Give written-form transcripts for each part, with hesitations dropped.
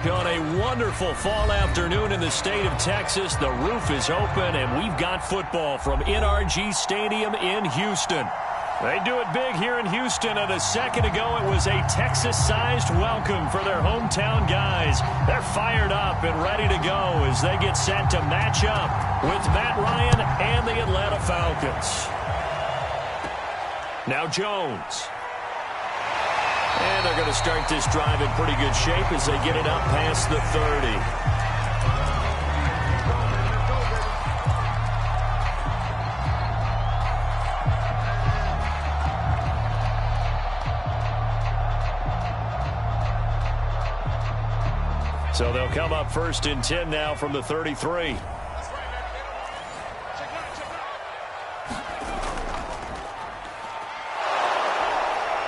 On a wonderful fall afternoon in the state of Texas, the roof is open, and we've got football from NRG Stadium in Houston. They do it big here in Houston, and a second ago it was a Texas-sized welcome for their hometown guys. They're fired up and ready to go as they get set to match up with Matt Ryan and the Atlanta Falcons. Now Jones. And they're going to start this drive in pretty good shape as they get it up past the 30. So they'll come up 1st and 10 now from the 33.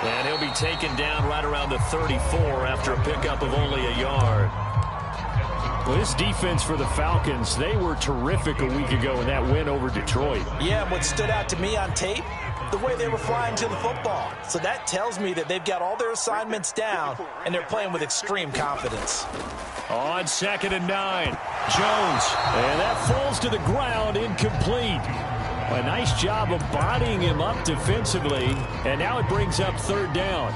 And he'll be taken down right around the 34 after a pickup of only a yard. Well, this defense for the Falcons, they were terrific a week ago in that win over Detroit. Yeah, and what stood out to me on tape, the way they were flying to the football. So that tells me that they've got all their assignments down, and they're playing with extreme confidence. On 2nd and 9, Jones. And that falls to the ground, incomplete. A nice job of bodying him up defensively, and now it brings up 3rd down.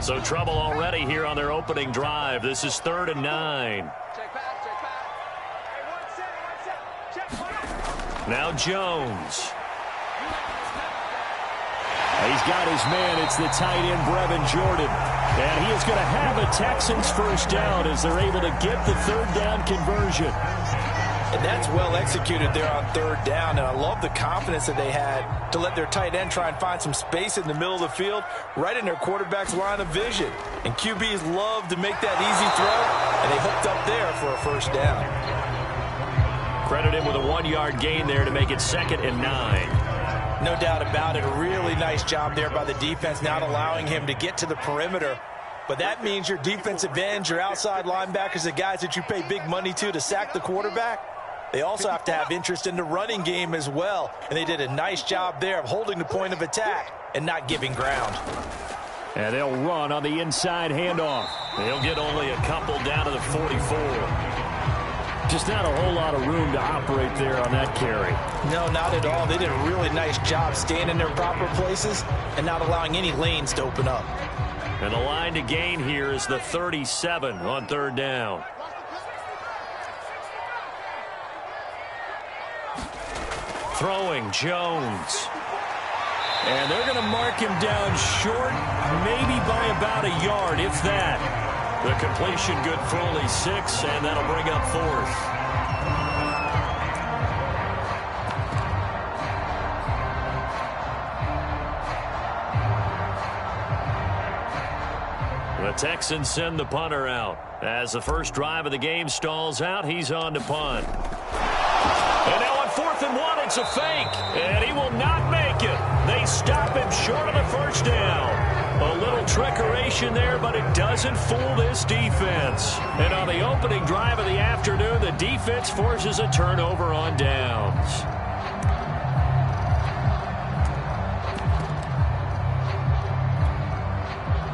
So trouble already here on their opening drive. This is 3rd and 9. Now Jones. He's got his man. It's the tight end, Brevin Jordan. And he is going to have a Texans first down as they're able to get the 3rd down conversion. And that's well executed there on 3rd down. And I love the confidence that they had to let their tight end try and find some space in the middle of the field, right in their quarterback's line of vision. And QBs love to make that easy throw, and they hooked up there for a first down. Credit him with a 1-yard gain there to make it 2nd and 9. No doubt about it. A really nice job there by the defense, not allowing him to get to the perimeter. But that means your defensive ends, your outside linebackers, the guys that you pay big money to sack the quarterback, they also have to have interest in the running game as well. And they did a nice job there of holding the point of attack and not giving ground. And they'll run on the inside handoff. They'll get only a couple down to the 44. Just not a whole lot of room to operate there on that carry. No, not at all. They did a really nice job staying in their proper places and not allowing any lanes to open up. And the line to gain here is the 37 on 3rd down. Throwing Jones. And they're going to mark him down short, maybe by about a yard, if that. The completion good for only 6, and that'll bring up 4th. The Texans send the punter out. As the first drive of the game stalls out, he's on to punt. And now on 4th and 1, it's a fake, and he will not make it. They stop him short of the first down. A little trickeration there, but it doesn't fool this defense. And on the opening drive of the afternoon, the defense forces a turnover on downs.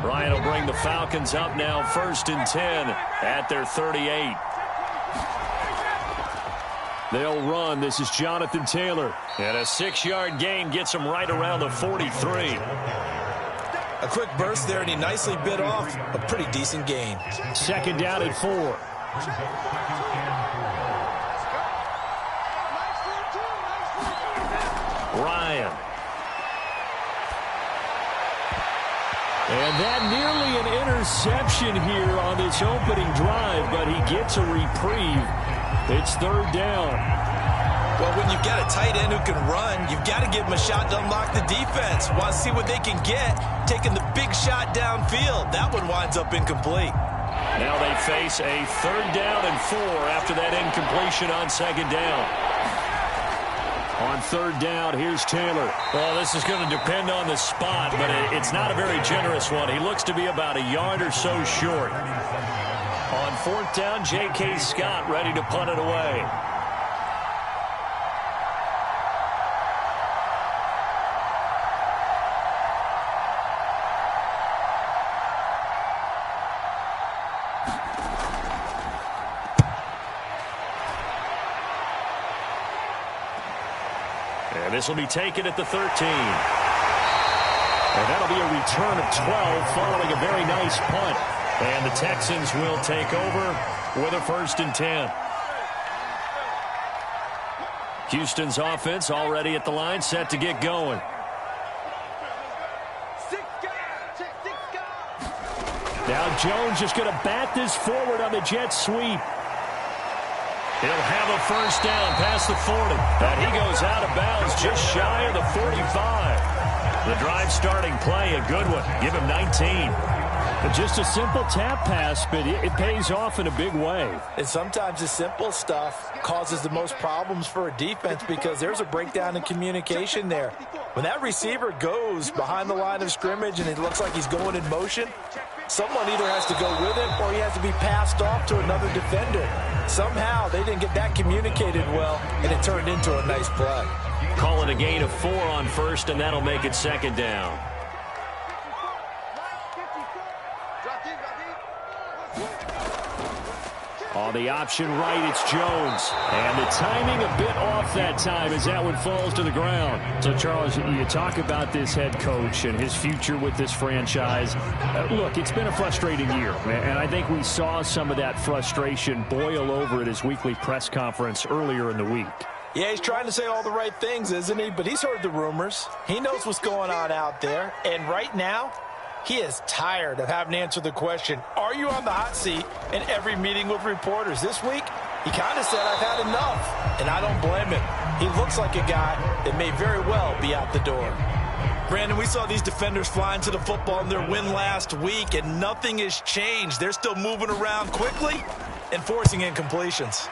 Ryan will bring the Falcons up now 1st and 10 at their 38. They'll run. This is Jonathan Taylor. And a 6-yard gain gets him right around the 43. A quick burst there, and he nicely bit off a pretty decent gain. 2nd down at 4. Ryan. And that nearly an interception here on this opening drive, but he gets a reprieve. It's 3rd down. Well, when you've got a tight end who can run, you've got to give him a shot to unlock the defense. Want to see what they can get, taking the big shot downfield. That one winds up incomplete. Now they face a 3rd down and 4 after that incompletion on 2nd down. On 3rd down, here's Taylor. Well, this is going to depend on the spot, but it's not a very generous one. He looks to be about a yard or so short. On 4th down, J.K. Scott ready to punt it away. And this will be taken at the 13. And that'll be a return of 12 following a very nice punt. And the Texans will take over with a 1st and 10. Houston's offense already at the line, set to get going. Now Jones just going to bat this forward on the jet sweep. He'll have a 1st down past the 40. And he goes out of bounds just shy of the 45. The drive starting play, a good one. Give him 19. But just a simple tap pass, but it pays off in a big way. And sometimes the simple stuff causes the most problems for a defense because there's a breakdown in communication there. When that receiver goes behind the line of scrimmage and it looks like he's going in motion, someone either has to go with him or he has to be passed off to another defender. Somehow they didn't get that communicated well, and it turned into a nice play. Call it a gain of 4 on 1st, and that'll make it 2nd down. On the option right, it's Jones. And the timing a bit off that time as that one falls to the ground. So, Charles, you talk about this head coach and his future with this franchise. Look, it's been a frustrating year, and I think we saw some of that frustration boil over at his weekly press conference earlier in the week. Yeah, he's trying to say all the right things, isn't he? But he's heard the rumors. He knows what's going on out there. And right now, he is tired of having to answer the question, are you on the hot seat in every meeting with reporters? This week, he kind of said, I've had enough. And I don't blame him. He looks like a guy that may very well be out the door. Brandon, we saw these defenders flying to the football in their win last week, and nothing has changed. They're still moving around quickly and forcing incompletions.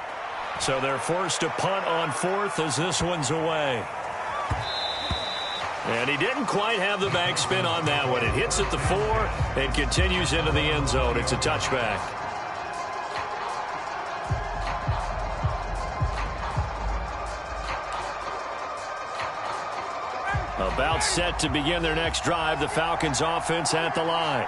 So they're forced to punt on 4th as this one's away. And he didn't quite have the backspin on that one. It hits at the 4 and continues into the end zone. It's a touchback. About set to begin their next drive, the Falcons offense at the line.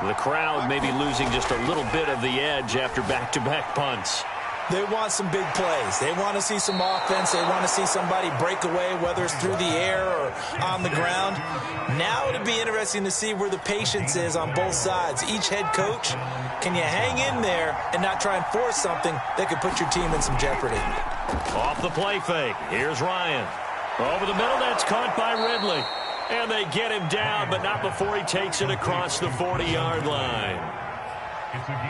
The crowd may be losing just a little bit of the edge after back-to-back punts. They want some big plays. They want to see some offense. They want to see somebody break away, whether it's through the air or on the ground. Now it'll be interesting to see where the patience is on both sides. Each head coach, can you hang in there and not try and force something that could put your team in some jeopardy? Off the play fake. Here's Ryan. Over the middle, that's caught by Ridley. And they get him down, but not before he takes it across the 40-yard line.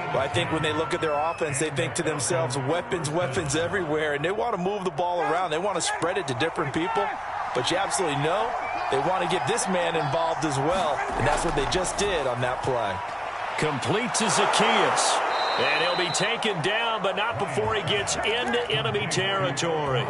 Well, I think when they look at their offense, they think to themselves, weapons, weapons everywhere, and they want to move the ball around. They want to spread it to different people, but you absolutely know they want to get this man involved as well, and that's what they just did on that play. Complete to Zacchaeus, and he'll be taken down, but not before he gets into enemy territory.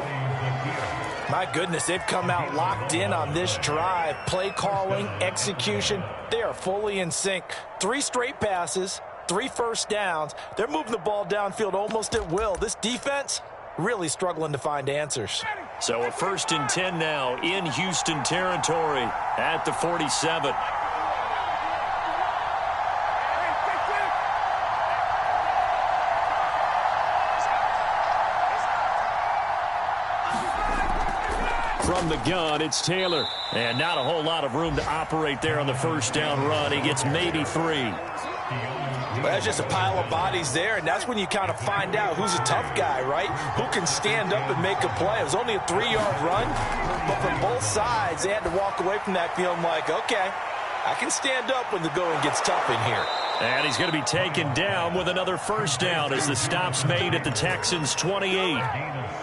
My goodness, they've come out locked in on this drive. Play calling, execution, they are fully in sync. 3 straight passes. 3 first downs. They're moving the ball downfield almost at will. This defense really struggling to find answers. So a 1st and 10 now in Houston territory at the 47. From the gun, it's Taylor. And not a whole lot of room to operate there on the 1st down run. He gets maybe 3. Well, that's just a pile of bodies there, and that's when you kind of find out who's a tough guy, right? Who can stand up and make a play. It was only a 3-yard run, but from both sides, they had to walk away from that feeling like, okay, I can stand up when the going gets tough in here. And he's going to be taken down with another 1st down as the stop's made at the Texans' 28.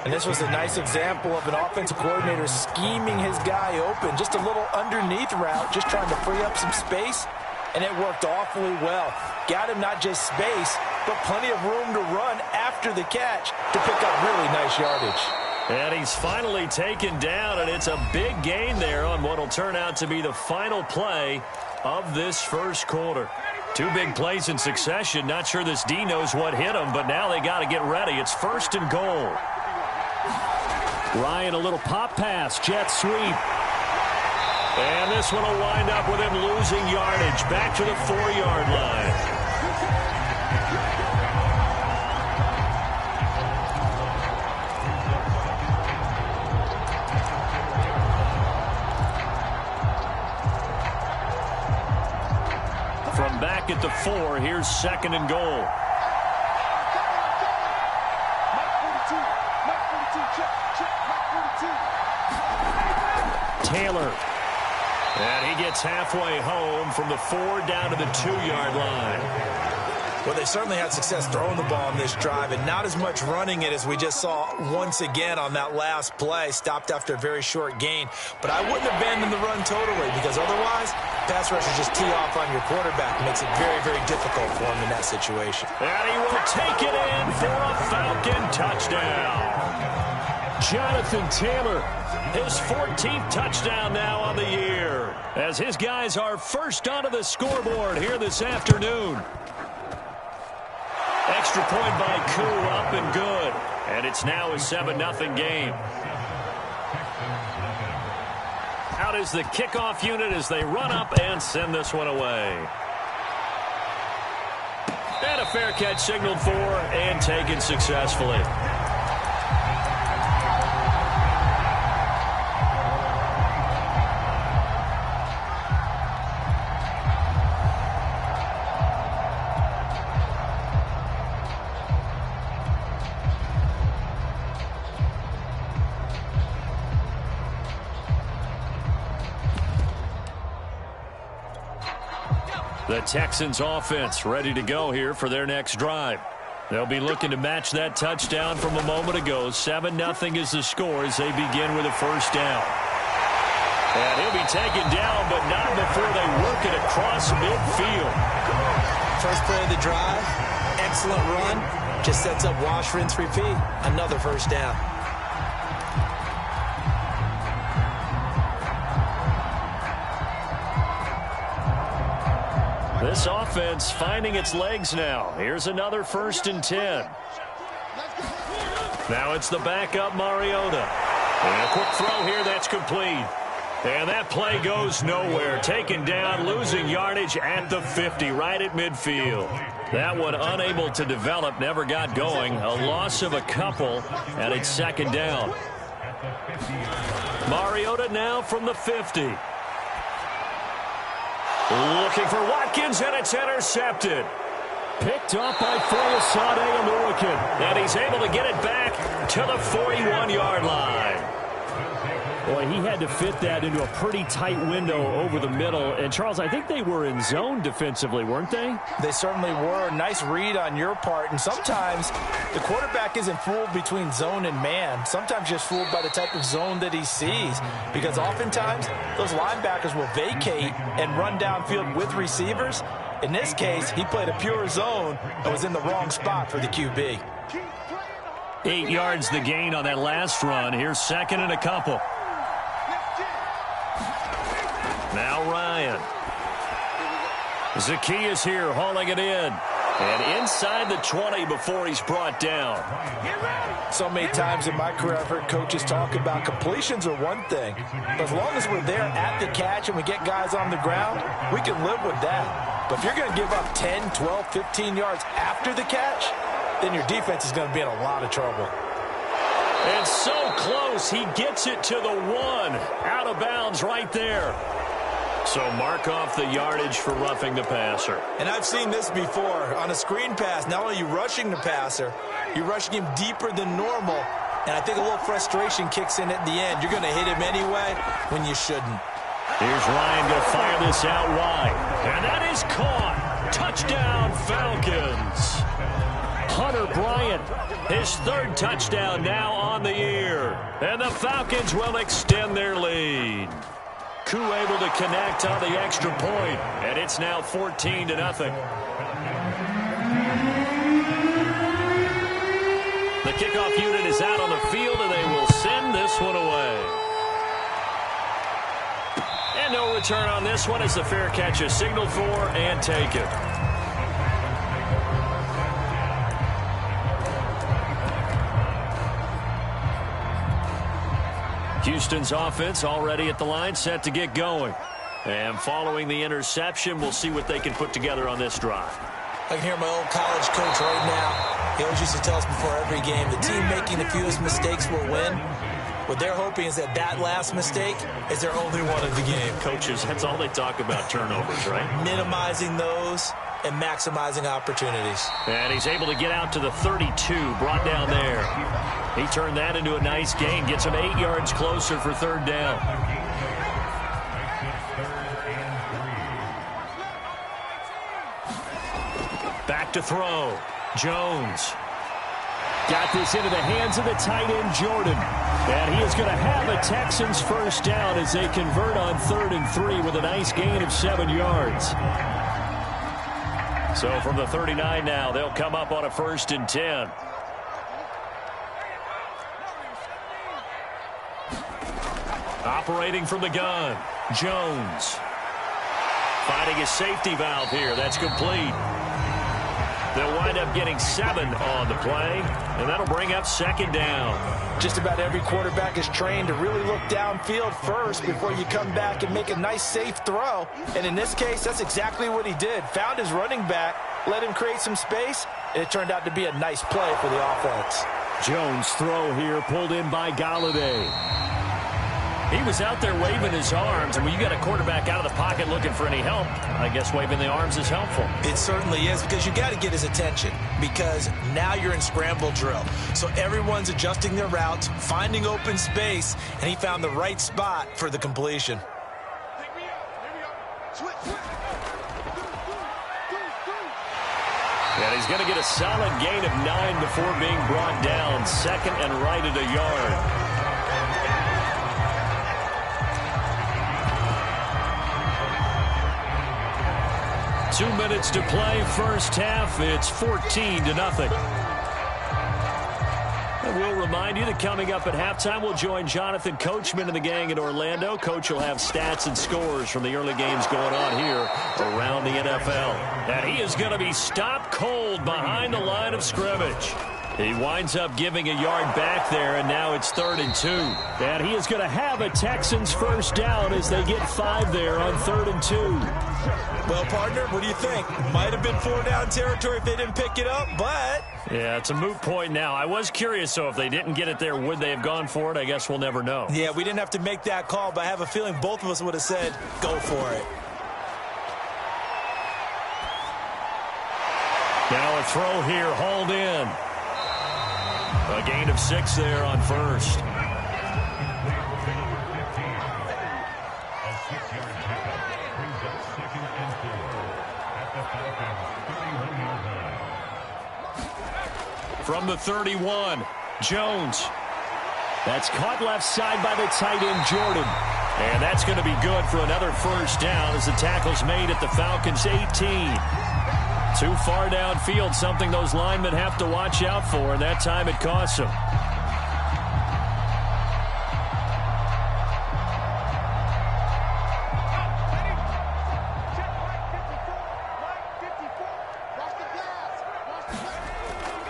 And this was a nice example of an offensive coordinator scheming his guy open. Just a little underneath route, just trying to free up some space. And it worked awfully well. Got him not just space, but plenty of room to run after the catch to pick up really nice yardage. And he's finally taken down, and it's a big gain there on what will turn out to be the final play of this 1st quarter. 2 big plays in succession. Not sure this D knows what hit him, but now they got to get ready. It's 1st and goal. Ryan, a little pop pass, jet sweep. And this one will wind up with him losing yardage back to the 4-yard line. at the 4. Here's 2nd and goal. Taylor. And he gets halfway home from the 4 down to the 2-yard line. Well, they certainly had success throwing the ball on this drive, and not as much running it as we just saw once again on that last play. Stopped after a very short gain. But I wouldn't abandon the run totally, because otherwise, pass rushers just tee off on your quarterback. It makes it very, very difficult for him in that situation. And he will take it in for a Falcon touchdown. Jonathan Taylor. His 14th touchdown now on the year, as his guys are first onto the scoreboard here this afternoon. Extra point by Koo, up and good. And it's now a 7-0 game. Out is the kickoff unit as they run up and send this one away. And a fair catch signaled for and taken successfully. The Texans offense ready to go here for their next drive. They'll be looking to match that touchdown from a moment ago. 7-0 is the score as they begin with a first down. And he'll be taken down, but not before they work it across midfield. First play of the drive, excellent run. Just sets up wash, rinse, repeat. Another first down. This offense finding its legs now. Here's another 1st and 10. Now it's the backup Mariota. And a quick throw here that's complete. And that play goes nowhere. Taken down, losing yardage at the 50, right at midfield. That one unable to develop, never got going. A loss of a couple, and it's 2nd down. Mariota now from the 50. Looking for Watkins, and it's intercepted. Picked up by Foyesade Aluakin. And he's able to get it back to the 41-yard line. Boy, he had to fit that into a pretty tight window over the middle. And, Charles, I think they were in zone defensively, weren't they? They certainly were. Nice read on your part. And sometimes the quarterback isn't fooled between zone and man. Sometimes just fooled by the type of zone that he sees. Because oftentimes, those linebackers will vacate and run downfield with receivers. In this case, he played a pure zone and was in the wrong spot for the QB. 8 yards the gain on that last run. Here's 2nd and a couple. Now Ryan. Zacchaeus here hauling it in. And inside the 20 before he's brought down. So many times in my career I've heard coaches talk about completions are one thing. But as long as we're there at the catch and we get guys on the ground, we can live with that. But if you're going to give up 10, 12, 15 yards after the catch, then your defense is going to be in a lot of trouble. And so close, he gets it to the 1. Out of bounds right there. So mark off the yardage for roughing the passer. And I've seen this before. On a screen pass, not only are you rushing the passer, you're rushing him deeper than normal. And I think a little frustration kicks in at the end. You're going to hit him anyway when you shouldn't. Here's Ryan going to fire this out wide. And that is caught. Touchdown, Falcons. Hunter Bryant, his 3rd touchdown now on the year. And the Falcons will extend their lead. Koo able to connect on the extra point, and it's now 14-0. The kickoff unit is out on the field, and they will send this one away. And no return on this one as the fair catch is signaled for and taken. Houston's offense already at the line, set to get going. And following the interception, we'll see what they can put together on this drive. I can hear my old college coach right now. He always used to tell us before every game, the team making the fewest mistakes will win. What they're hoping is that that last mistake is their only one of the game. Coaches, that's all they talk about, turnovers, right? Minimizing those, and maximizing opportunities. And he's able to get out to the 32, brought down there. He turned that into a nice gain, gets him 8 yards closer for third down. Back to throw. Jones. Got this into the hands of the tight end, Jordan. And he is going to have a Texans first down as they convert on 3rd and 3 with a nice gain of 7 yards. So from the 39 now, they'll come up on a 1st and 10. Operating from the gun, Jones. Finding a safety valve here. That's complete. They'll wind up getting 7 on the play, and that'll bring up 2nd down. Just about every quarterback is trained to really look downfield first before you come back and make a nice, safe throw. And in this case, that's exactly what he did. Found his running back, let him create some space, and it turned out to be a nice play for the offense. Jones' throw here pulled in by Galladay. He was out there waving his arms, and when you got a quarterback out of the pocket looking for any help, I guess waving the arms is helpful. It certainly is, because you got to get his attention, because now you're in scramble drill. So everyone's adjusting their routes, finding open space, and he found the right spot for the completion. And he's going to get a solid gain of 9 before being brought down. 2nd and right at a yard. 2 minutes to play, first half. It's 14-0. And we'll remind you that coming up at halftime, we'll join Jonathan Coachman and the gang in Orlando. Coach will have stats and scores from the early games going on here around the NFL. And he is going to be stopped cold behind the line of scrimmage. He winds up giving a yard back there, and now it's 3rd and 2. And he is going to have a Texans first down as they get 5 there on 3rd and 2. Well, partner, what do you think? Might have been 4-down territory if they didn't pick it up, but... Yeah, it's a moot point now. I was curious, so if they didn't get it there, would they have gone for it? I guess we'll never know. Yeah, we didn't have to make that call, but I have a feeling both of us would have said, go for it. Now a throw here, hauled in. A gain of 6 there on 1st. From the 31, Jones. That's caught left side by the tight end, Jordan. And that's going to be good for another first down as the tackle's made at the Falcons' 18. Too far downfield, something those linemen have to watch out for, and that time it costs them.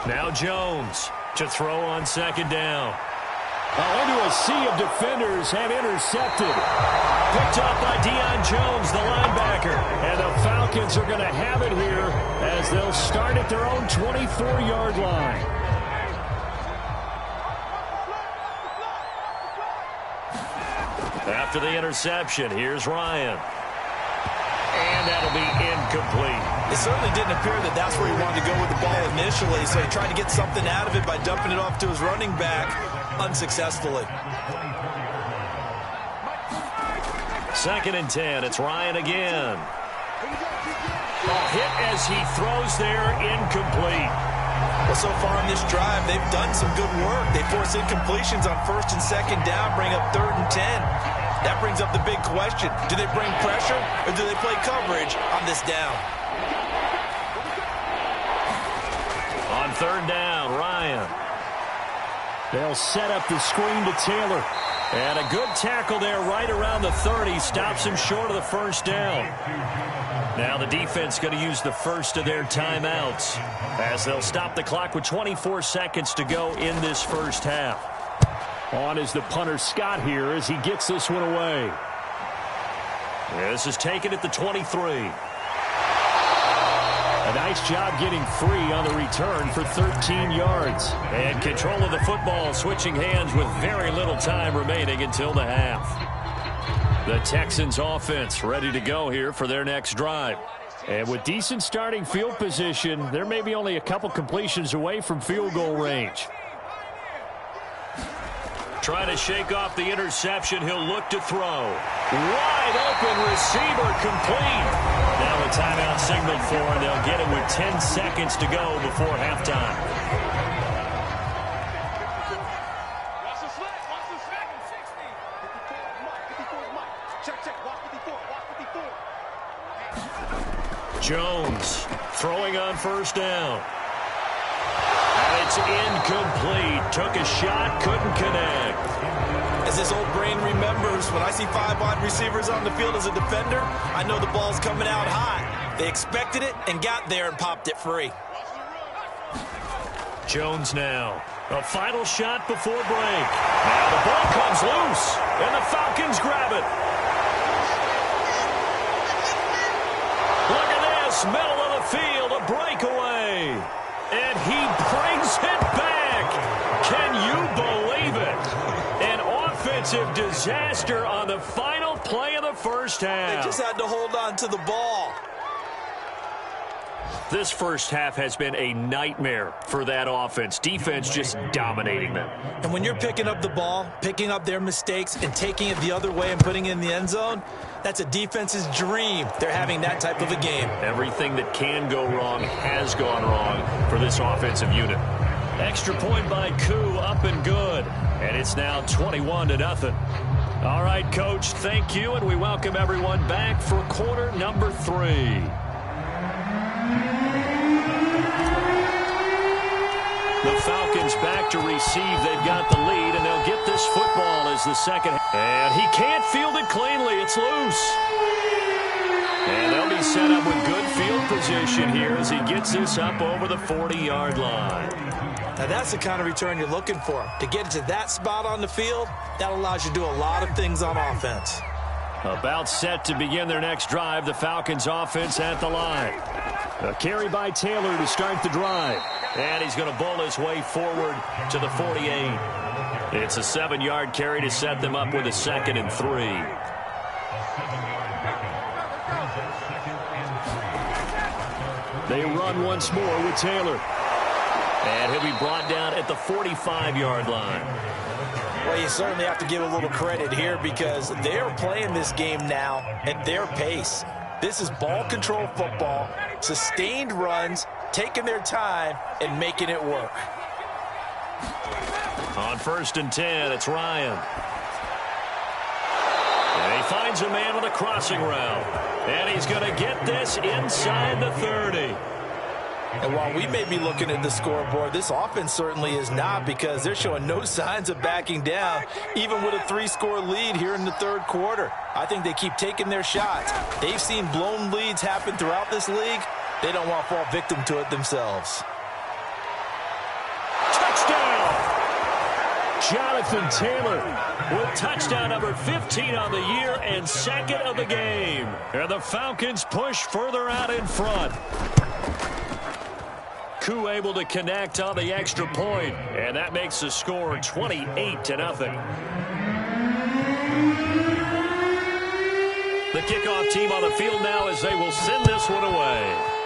Now Jones to throw on 2nd down. Into a sea of defenders and intercepted. Picked up by Deion Jones, the linebacker. And the Falcons are going to have it here as they'll start at their own 24-yard line. After the interception, here's Ryan. And that'll be incomplete. It certainly didn't appear that that's where he wanted to go with the ball initially, so he tried to get something out of it by dumping it off to his running back unsuccessfully. 2nd and 10. It's Ryan again. A hit as he throws there, incomplete. Well, so far on this drive, they've done some good work. They force incompletions on 1st and 2nd down, bring up 3rd and 10. That brings up the big question. Do they bring pressure or do they play coverage on this down? On 3rd down, Ryan. They'll set up the screen to Taylor. And a good tackle there right around the 30. Stops him short of the first down. Now the defense going to use the first of their timeouts as they'll stop the clock with 24 seconds to go in this first half. On is the punter, Scott, here as he gets this one away. This is taken at the 23. A nice job getting free on the return for 13 yards. And control of the football, switching hands with very little time remaining until the half. The Texans offense ready to go here for their next drive. And with decent starting field position, they're maybe only a couple completions away from field goal range. Trying to shake off the interception. He'll look to throw. Wide open receiver complete. Now the timeout signaled for, and they'll get it with 10 seconds to go before halftime. Jones throwing on first down. And it's incomplete. Took a shot, couldn't connect. As this old brain remembers, when I see 5 wide receivers on the field as a defender, I know the ball's coming out hot. They expected it and got there and popped it free. Jones now. A final shot before break. Now the ball comes loose, and the Falcons grab it. Look at this, middle of the field, a breakaway. And he brings it back. Can you believe it? An offensive disaster on the final play of the first half. They just had to hold on to the ball. This first half has been a nightmare for that offense. Defense just dominating them. And when you're picking up the ball, picking up their mistakes, and taking it the other way and putting it in the end zone, that's a defense's dream. They're having that type of a game. Everything that can go wrong has gone wrong for this offensive unit. Extra point by Koo, up and good. And it's now 21-0. All right, Coach, thank you, and we welcome everyone back for quarter number 3. The Falcons back to receive. They've got the lead, and they'll get this football as the second. And he can't field it cleanly. It's loose. And they'll be set up with good field position here as he gets this up over the 40-yard line. Now that's the kind of return you're looking for. To get it to that spot on the field, that allows you to do a lot of things on offense. About set to begin their next drive, the Falcons offense at the line. A carry by Taylor to start the drive. And he's going to bowl his way forward to the 48. It's a 7-yard carry to set them up with a 2nd and 3. They run once more with Taylor. And he'll be brought down at the 45-yard line. Well, you certainly have to give a little credit here because they're playing this game now at their pace. This is ball control football, sustained runs, taking their time and making it work. On 1st and 10, it's Ryan. And he finds a man on the crossing route. And he's going to get this inside the 30. And while we may be looking at the scoreboard, this offense certainly is not because they're showing no signs of backing down, even with a 3-score lead here in the 3rd quarter. I think they keep taking their shots. They've seen blown leads happen throughout this league. They don't want to fall victim to it themselves. Touchdown! Jonathan Taylor with touchdown number 15 on the year and 2nd of the game. And the Falcons push further out in front. Koo able to connect on the extra point, and that makes the score 28-0. The kickoff team on the field now as they will send this one away.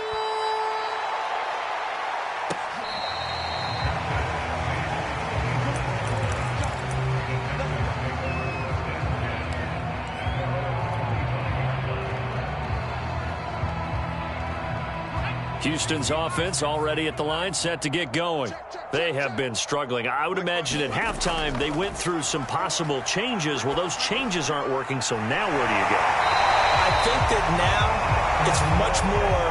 Houston's offense already at the line, set to get going. They have been struggling. I would imagine at halftime they went through some possible changes. Well, those changes aren't working, so now where do you go? I think that now it's much more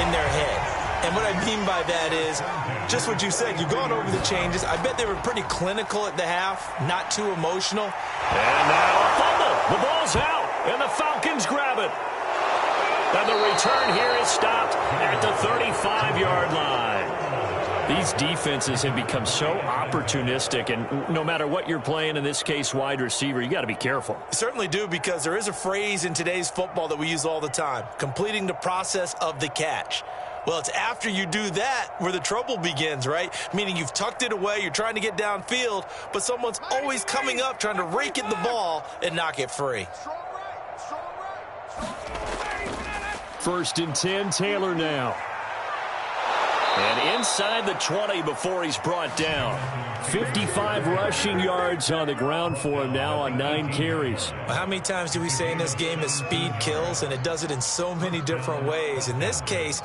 in their head. And what I mean by that is just what you said. You've gone over the changes. I bet they were pretty clinical at the half, not too emotional. And now a fumble. The ball's out, and the Falcons grab it. And the return here is stopped at the 35-yard line. These defenses have become so opportunistic, and no matter what you're playing, in this case wide receiver, you got to be careful. Certainly do, because there is a phrase in today's football that we use all the time, completing the process of the catch. Well, it's after you do that where the trouble begins, right? Meaning you've tucked it away, you're trying to get downfield, but someone's always coming up trying to rake at the ball and knock it free. 1st and 10, Taylor now. And inside the 20 before he's brought down. 55 rushing yards on the ground for him now on 9 carries. Well, how many times do we say in this game that speed kills, and it does it in so many different ways? In this case,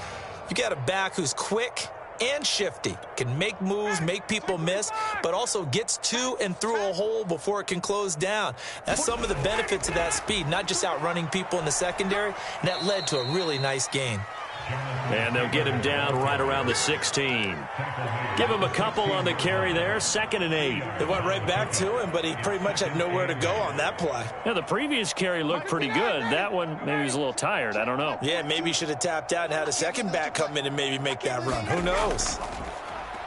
you got a back who's quick and shifty, can make moves, make people miss, but also gets to and through a hole before it can close down. That's some of the benefits of that speed, not just outrunning people in the secondary, and that led to a really nice gain. And they'll get him down right around the 16. Give him a couple on the carry there, 2nd and 8. They went right back to him, but he pretty much had nowhere to go on that play. Yeah, the previous carry looked pretty good. That one, maybe he was a little tired. I don't know. Yeah, maybe he should have tapped out and had a second back come in and maybe make that run. Who knows?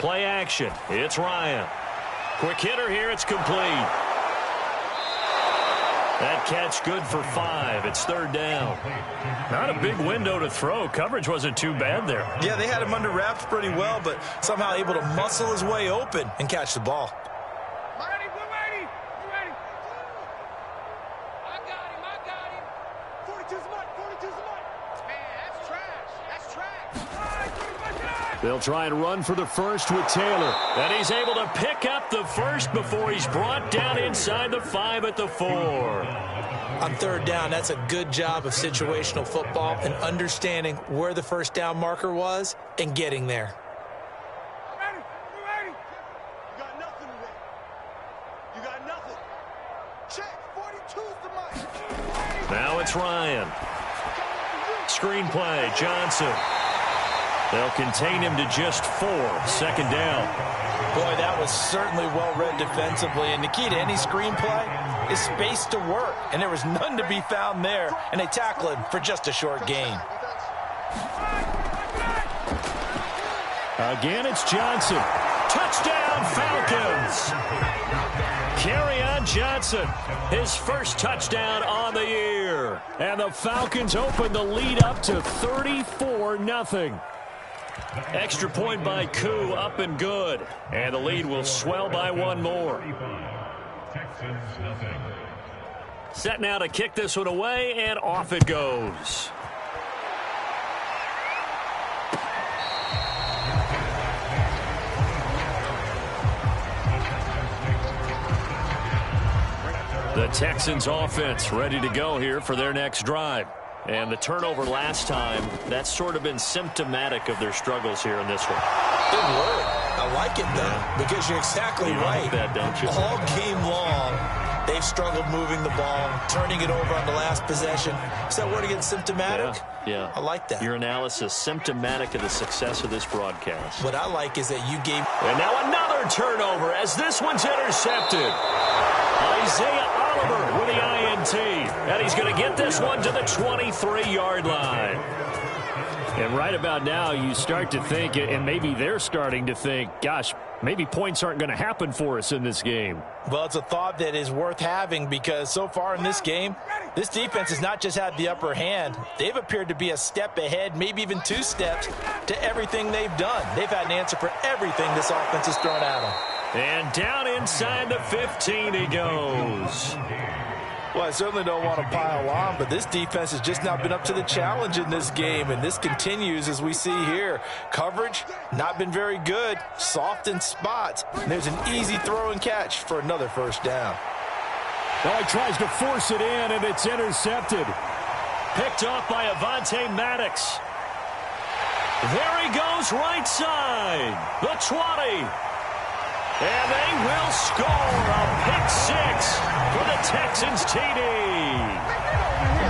Play action. It's Ryan. Quick hitter here. It's complete. That catch good for 5. It's 3rd down. Not a big window to throw. Coverage wasn't too bad there. Yeah, they had him under wraps pretty well, but somehow able to muscle his way open and catch the ball. They'll try and run for the 1st with Taylor. And he's able to pick up the 1st before he's brought down inside the 5 at the 4. On 3rd down, that's a good job of situational football and understanding where the 1st down marker was and getting there. You got nothing today. You got nothing. Check. 42's the mic. Now it's Ryan. Screenplay, Johnson. They'll contain him to just 4. 2nd down. Boy, that was certainly well-read defensively. And the key to any screenplay is space to work. And there was none to be found there. And they tackle him for just a short gain. Again, it's Johnson. Touchdown, Falcons. Kerryon Johnson, his 1st touchdown on the year. And the Falcons open the lead up to 34-0. Extra point by Koo, up and good. And the lead will swell by 1 more. Set now to kick this one away, and off it goes. The Texans offense ready to go here for their next drive. And the turnover last time, that's sort of been symptomatic of their struggles here in this one. Good word. I like it, though, because you're exactly right. Like that, don't you? All game long, they've struggled moving the ball, turning it over on the last possession. Is that word again, symptomatic? Yeah. I like that. Your analysis, symptomatic of the success of this broadcast. What I like is that you gave... And now another turnover as this one's intercepted. Isaiah Oliver with the INT. And he's going to get this one to the 23-yard line. And right about now, you start to think, and maybe they're starting to think, gosh, maybe points aren't going to happen for us in this game. Well, it's a thought that is worth having because so far in this game, this defense has not just had the upper hand. They've appeared to be a step ahead, maybe even 2 steps to everything they've done. They've had an answer for everything this offense has thrown at them. And down inside the 15 he goes. Well, I certainly don't want to pile on, but this defense has just not been up to the challenge in this game, and this continues as we see here. Coverage, not been very good, soft in spots. And there's an easy throw and catch for another 1st down. Oh, he tries to force it in, and it's intercepted. Picked off by Avonte Maddox. There he goes, right side. The 20. And they will score a pick 6 for the Texans TD.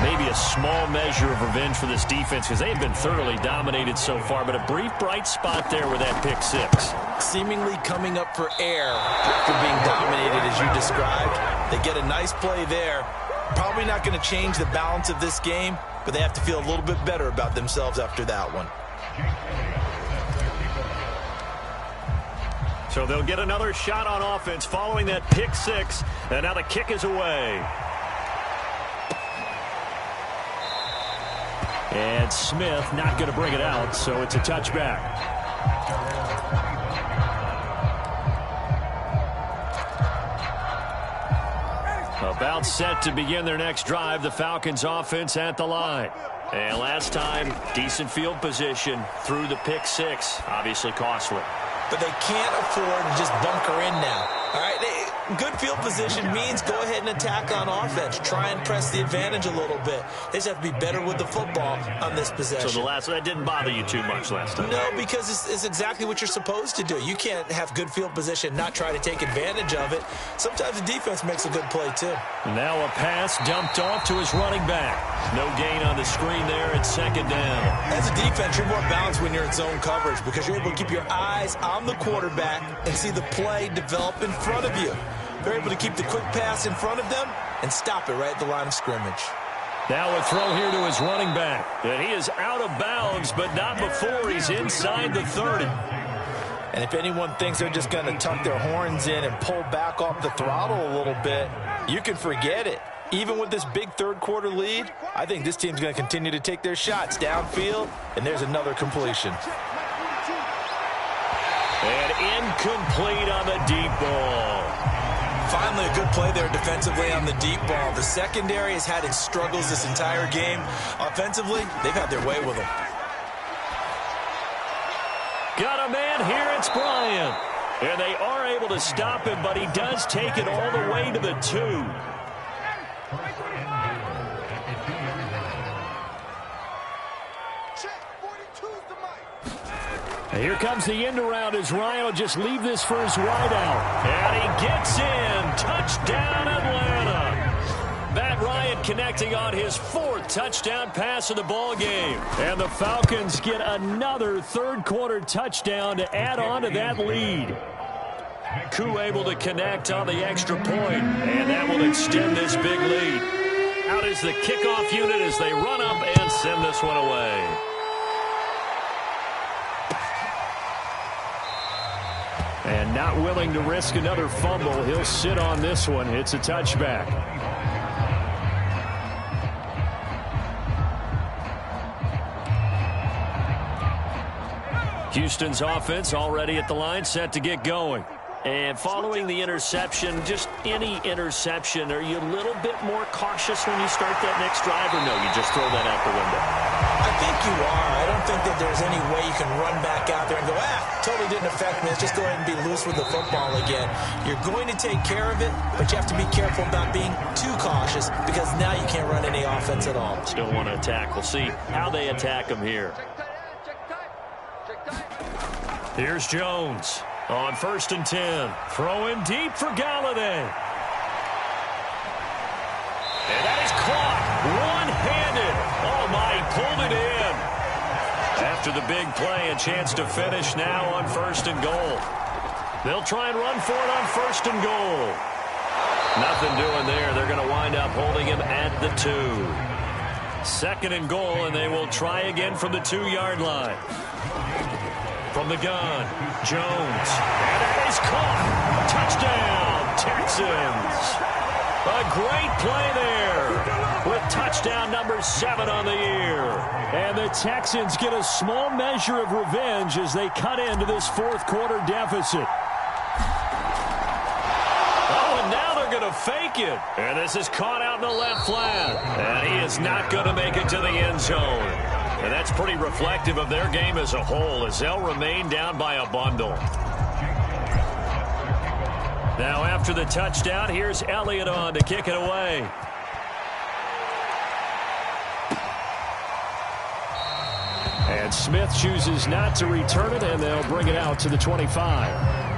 Maybe a small measure of revenge for this defense because they have been thoroughly dominated so far, but a brief bright spot there with that pick 6. Seemingly coming up for air after being dominated as you described. They get a nice play there. Probably not going to change the balance of this game, but they have to feel a little bit better about themselves after that one. So they'll get another shot on offense following that pick 6. And now the kick is away. And Smith not going to bring it out, so it's a touchback. A About set to begin their next drive, the Falcons offense at the line. And last time, decent field position through the pick six. Obviously costly. But they can't afford to just bunker in now. All right, good field position means go ahead and attack on offense. Try and press the advantage a little bit. They just have to be better with the football on this possession. So that didn't bother you too much last time? No, because it's exactly what you're supposed to do. You can't have good field position, not try to take advantage of it. Sometimes the defense makes a good play, too. Now a pass dumped off to his running back. No gain on the screen there. It's second down. As a defense, you're more balanced when you're in zone coverage because you're able to keep your eyes on the quarterback and see the play develop in front of you. They're able to keep the quick pass in front of them and stop it right at the line of scrimmage. Now a throw here to his running back. And he is out of bounds, but not before he's inside the 30. And if anyone thinks they're just going to tuck their horns in and pull back off the throttle a little bit, you can forget it. Even with this big third-quarter lead, I think this team's going to continue to take their shots downfield, and there's another completion. And incomplete on the deep ball. Finally, a good play there defensively on the deep ball. The secondary has had its struggles this entire game. Offensively, they've had their way with them. Got a man here, it's Bryant. And they are able to stop him, but he does take it all the way to the 2. Here comes the end around as Ryan will just leave this for his wideout. And he gets in. Touchdown, Atlanta. Matt Ryan connecting on his 4th touchdown pass of the ball game. And the Falcons get another third-quarter touchdown to add on to that lead. Koo able to connect on the extra point, and that will extend this big lead. Out is the kickoff unit as they run up and send this one away. And not willing to risk another fumble. He'll sit on this one. It's a touchback. Houston's offense already at the line, set to get going. And following the interception, just any interception, are you a little bit more cautious when you start that next drive, or no, you just throw that out the window? I think you are. I don't think that there's any way you can run back out there and go, totally didn't affect me. Let's just go ahead and be loose with the football again. You're going to take care of it, but you have to be careful about being too cautious because now you can't run any offense at all. Still want to attack. We'll see how they attack him here. Here's Jones on 1st and 10. Throwing deep for Galladay. And that is caught one-handed. Oh, my, he pulled it in. After the big play, a chance to finish now on 1st and goal. They'll try and run for it on 1st and goal. Nothing doing there. They're going to wind up holding him at the 2. 2nd and goal, and they will try again from the 2-yard line. From the gun, Jones. And that is caught. Touchdown, Texans. A great play there with touchdown number 7 on the year. And the Texans get a small measure of revenge as they cut into this 4th-quarter deficit. Oh, and now they're going to fake it. And this is caught out in the left flat. And he is not going to make it to the end zone. And that's pretty reflective of their game as a whole as they'll remain down by a bundle. Now after the touchdown, here's Elliott on to kick it away. And Smith chooses not to return it, and they'll bring it out to the 25.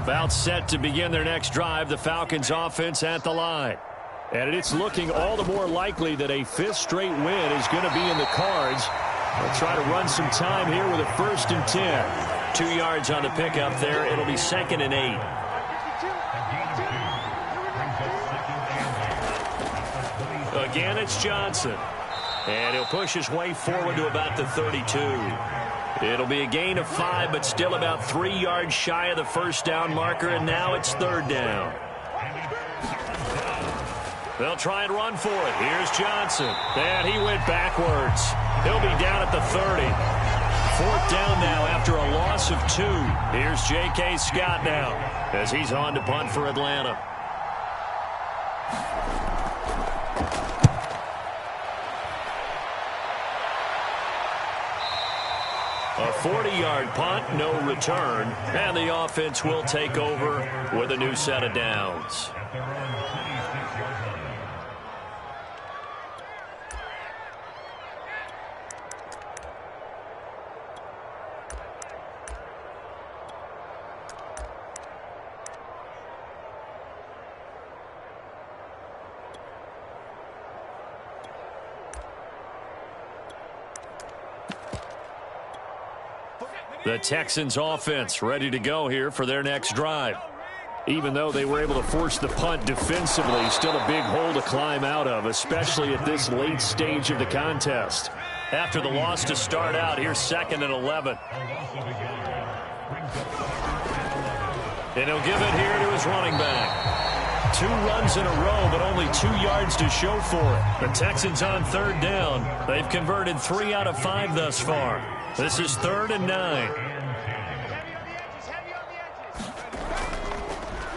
About set to begin their next drive, the Falcons offense at the line. And it's looking all the more likely that a fifth straight win is going to be in the cards. They'll try to run some time here with a 1st and 10. 2 yards on the pickup there. It'll be 2nd and 8. Again, it's Johnson. And he'll push his way forward to about the 32. It'll be a gain of 5, but still about 3 yards shy of the first down marker, and now it's 3rd down. They'll try and run for it. Here's Johnson. And he went backwards. He'll be down at the 30. 4th down now after a loss of 2. Here's J.K. Scott now as he's on to punt for Atlanta. A 40-yard punt, no return, and the offense will take over with a new set of downs. The Texans offense ready to go here for their next drive. Even though they were able to force the punt defensively, still a big hole to climb out of, especially at this late stage of the contest. After the loss to start out, here's 2nd and 11. And he'll give it here to his running back. 2 runs in a row, but only 2 yards to show for it. The Texans on 3rd down. They've converted 3 out of 5 thus far. This is 3rd and 9.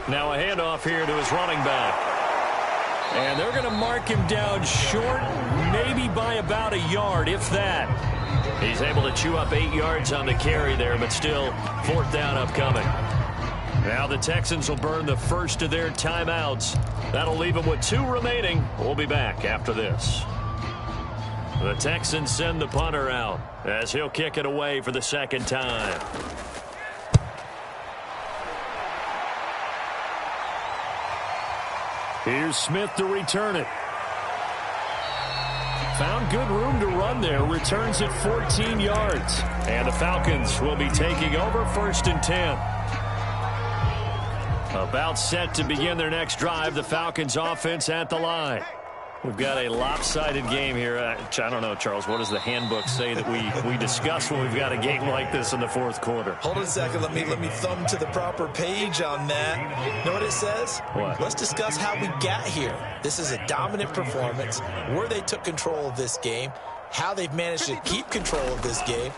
Now a handoff here to his running back. And they're going to mark him down short, maybe by about a yard, if that. He's able to chew up 8 yards on the carry there, but still 4th down upcoming. Now the Texans will burn the first of their timeouts. That'll leave them with 2 remaining. We'll be back after this. The Texans send the punter out as he'll kick it away for the 2nd time. Here's Smith to return it. Found good room to run there. Returns it 14 yards. And the Falcons will be taking over 1st and 10. About set to begin their next drive. The Falcons offense at the line. We've got a lopsided game here. I don't know, Charles. What does the handbook say that we discuss when we've got a game like this in the 4th quarter? Hold on a second. Let me thumb to the proper page on that. You know what it says? What? Let's discuss how we got here. This is a dominant performance, where they took control of this game, how they've managed to keep control of this game,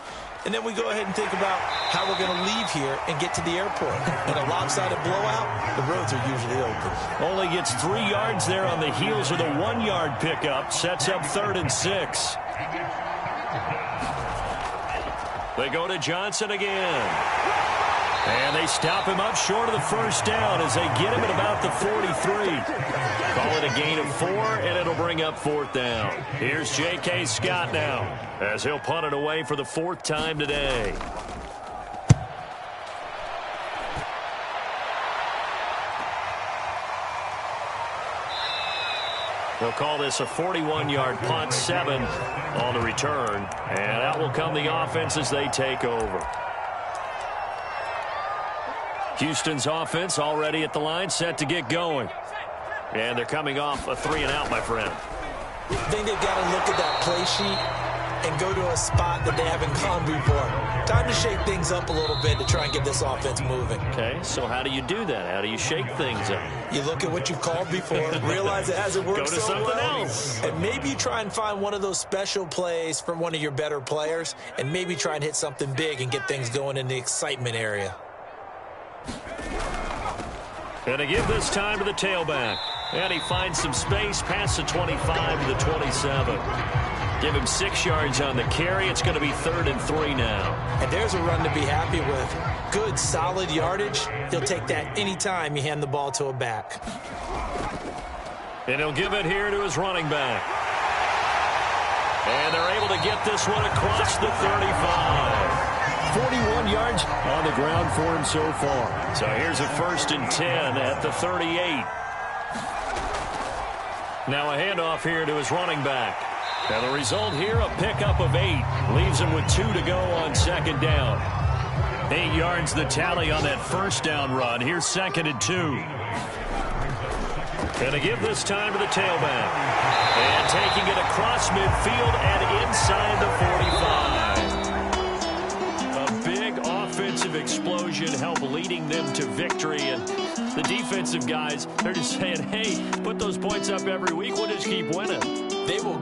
and then we go ahead and think about how we're going to leave here and get to the airport. In a lopsided blowout, the roads are usually open. Only gets 3 yards there on the heels of the 1-yard pickup. Sets up 3rd and 6. They go to Johnson again. And they stop him up short of the first down as they get him at about the 43. Call it a gain of 4, and it'll bring up 4th down. Here's J.K. Scott now as he'll punt it away for the 4th time today. They'll call this a 41-yard punt, 7 on the return. And out will come the offense as they take over. Houston's offense already at the line, set to get going. And they're coming off a 3-and-out, my friend. I think they've got to look at that play sheet and go to a spot that they haven't gone before. Time to shake things up a little bit to try and get this offense moving. Okay, so how do you do that? How do you shake things up? You look at what you've called before, realize it hasn't worked Go to so something well, else. and maybe you try and find one of those special plays from one of your better players, and maybe try and hit something big and get things going in the excitement area. And to give this time to the tailback. And he finds some space past the 25 to the 27. Give him 6 yards on the carry. It's going to be 3rd and 3 now. And there's a run to be happy with. Good, solid yardage. He'll take that anytime you hand the ball to a back. And he'll give it here to his running back. And they're able to get this one across the 35. 41 yards on the ground for him so far. So here's a 1st and 10 at the 38. Now a handoff here to his running back. And the result here, a pickup of 8. Leaves him with 2 to go on 2nd down. 8 yards the tally on that 1st down run. Here's 2nd and 2. Going to give this time to the tailback. And taking it across midfield and inside the 45. A big offensive explosion helped leading them to victory. And the defensive guys, they're just saying, hey, put those points up every week. We'll just keep winning. They will